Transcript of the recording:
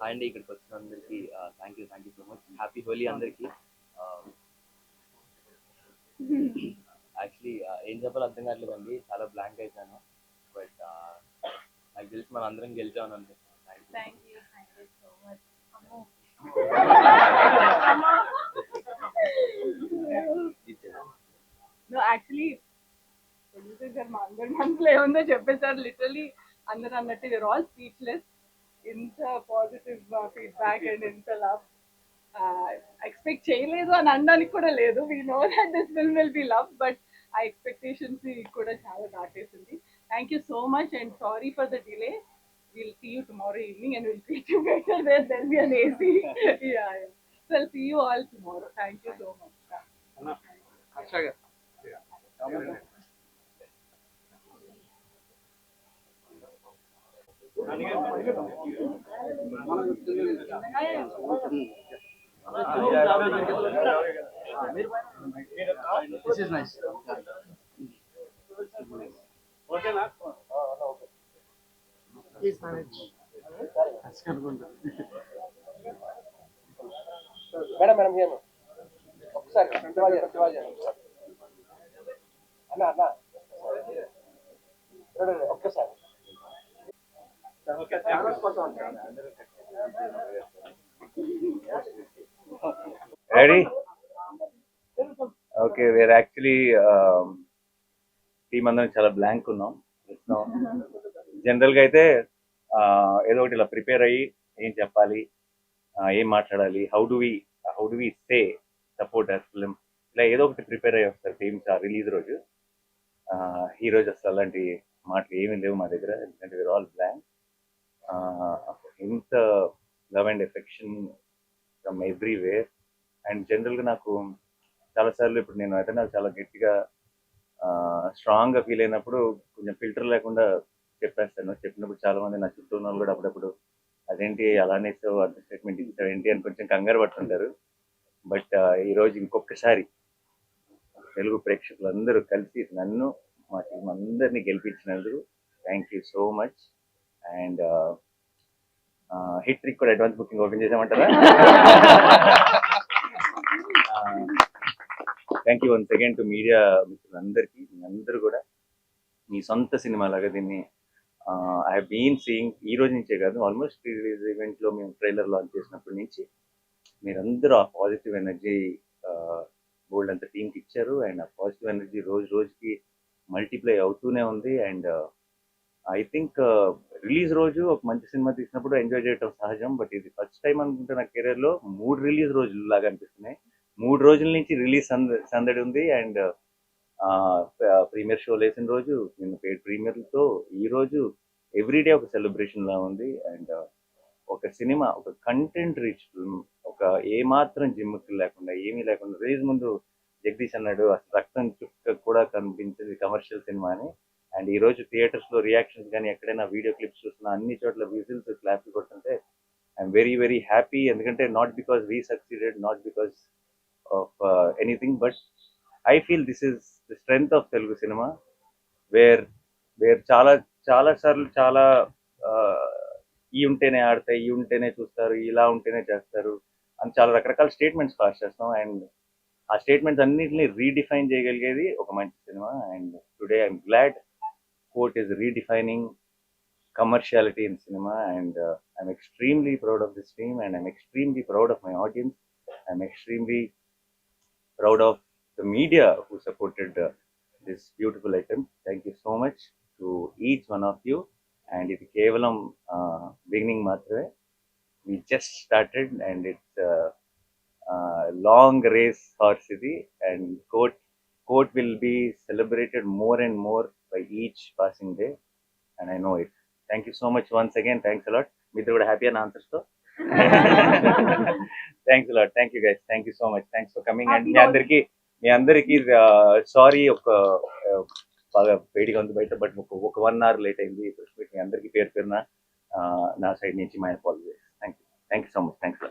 అండి ఇక్కడికి వచ్చిన అందరికీ thank you so much. Happy Holi అందరికీ. యాక్చువల్లీ ఏం చెప్పాలో అర్థం కావట్లేదండి, చాలా బ్లాంక్ అయిపోయాను. బట్ నాకు తెలిసి మనం అందరం గెలిచామని అనుకుంటున్నాను. Thank you so much. No actually producer గారు మా అందరి మనసులో ఏముందో చెప్పేసారు. లిటరలీ అందరు అన్నట్టు వీఆర్ ఆల్ స్పీచ్లెస్. ఇంత పాజిటివ్ ఫీడ్బ్యాక్ అండ్ ఇంత లవ్ ఎక్స్పెక్ట్ చేయలేదు అని అనడానికి కూడా లేదు. We know that this film will be love, but ఆ ఎక్స్పెక్టేషన్స్ కూడా చాలా దాటేసింది. Thank you so much and sorry for the delay. We'll see you tomorrow evening and we'll treat you better. There'll be an AC. Yeah. So I'll see you all tomorrow. Thank you so much. This is nice. Okay, na? Please manage. Madam, here. Sir, Anna. Okay, sir. Okay, Ready? Okay, we're actually team అందరం చాలా blank ఉన్నాం. జనరల్గా అయితే ఏదో ఒకటి ఇలా prepare అయ్యి ఏం చెప్పాలి, ఏం మాట్లాడాలి, how do we say support us film, ఇలా ఏదో ఒకటి ప్రిపేర్ అయ్యి వస్తారు టీమ్స్ ఆ రిలీజ్ రోజు. ఈ రోజు అసలు అలాంటి మాటలు ఏమీ లేవు మా దగ్గర, ఎందుకంటే వీఆర్ ఆల్ బ్లాంక్. ఇంత love and affection from everywhere. And జనరల్గా నాకు చాలాసార్లు ఇప్పుడు నేను అయితే నాకు చాలా గట్టిగా స్ట్రాంగ్గా ఫీల్ అయినప్పుడు కొంచెం ఫిల్టర్ లేకుండా చెప్పేస్తాను. చెప్పినప్పుడు చాలామంది నా చుట్టూ ఉన్న వాళ్ళు కూడా అప్పుడప్పుడు అదేంటి అలానే అంత స్టేట్మెంట్ ఇచ్చావు ఏంటి అని కొంచెం కంగారు పడుతుంటారు. బట్ ఈరోజు ఇంకొకసారి తెలుగు ప్రేక్షకులందరూ కలిసి నన్ను మా టీం అందరినీ గెలిపించినందుకు thank you so much. And hat trick కూడా అడ్వాన్స్ బుకింగ్ ఓపెన్ చేసామంటారా? Thank you once again to media మిత్రులందరికీ. మీ అందరూ కూడా మీ సొంత సినిమా లాగా దీన్ని ఐ హ్యావ్ బీన్ సీయింగ్. ఈ రోజు నుంచే కాదు, ఆల్మోస్ట్ ప్రీ రిలీజ్ ఈవెంట్లో మేము ట్రైలర్ లాంచ్ చేసినప్పటి నుంచి మీరందరూ ఆ పాజిటివ్ ఎనర్జీ గోల్డ్ అంత టీంకి ఇచ్చారు. అండ్ ఆ పాజిటివ్ ఎనర్జీ రోజు రోజుకి మల్టిప్లై అవుతూనే ఉంది. అండ్ ఐ థింక్ రిలీజ్ రోజు ఒక మంచి సినిమా తీసినప్పుడు ఎంజాయ్ చేయడం సహజం, బట్ ఇది ఫస్ట్ టైం అనుకుంటే నా కెరీర్లో 3 రిలీజ్ రోజులు లాగా అనిపిస్తున్నాయి. 3 రోజుల నుంచి రిలీజ్ సందడి ఉంది. అండ్ ప్రీమియర్ షో వేసిన రోజు, నిన్న పేడ్ ప్రీమియర్లతో ఈ రోజు ఎవ్రీడే ఒక సెలబ్రేషన్ లా ఉంది. అండ్ ఒక సినిమా, ఒక కంటెంట్ రిచ్ ఫిల్మ్, ఒక ఏమాత్రం జిమ్కి లేకుండా ఏమీ లేకుండా రిలీజ్ ముందు జగదీష్ అన్నాడు అసలు రక్తం చుక్క కూడా కనిపించింది కమర్షియల్ సినిమా అని. అండ్ ఈ రోజు థియేటర్స్లో రియాక్షన్స్ కానీ ఎక్కడైనా వీడియో క్లిప్స్ చూస్తున్నా అన్ని చోట్ల విజిల్స్ క్లాప్స్ కొడుతుంటే ఐఎమ్ వెరీ వెరీ హ్యాపీ. ఎందుకంటే not because we succeeded, not because of anything, but I feel this is the strength of Telugu cinema, where చాలా సార్లు చాలా ఈ ఉంటేనే ఆడతాయి, ఈ ఉంటేనే చూస్తారు, ఇలా ఉంటేనే చేస్తారు అని చాలా రకరకాల స్టేట్మెంట్స్ పాస్ చేస్తాం. అండ్ ఆ స్టేట్మెంట్స్ అన్నింటినీ రీడిఫైన్ చేయగలిగేది ఒక మంచి cinema. And today I'm glad court is redefining commerciality in cinema. And I'm extremely proud of this team, and I'm extremely proud of my audience. I'm extremely proud of the media who supported this beautiful item. Thank you so much to each one of you. And it kevalam beginning matrame. We just started, and it's long race horse idi, and court will be celebrated more and more by each passing day, and I know it. Thank you so much once again. Thanks a lot. Mitra kuda happy ana answers to. Thanks a lot. Thank you guys. Thank you so much. Thanks for coming. And మీ అందరికి sorry, ఒక బాగా వేడిగా ఉంది బయట, but ఒక 1 hour late అయింది. మీ అందరికీ పేరు పేరున నా సైడ్ నుంచి my apologies. Thank you so much. Thanks.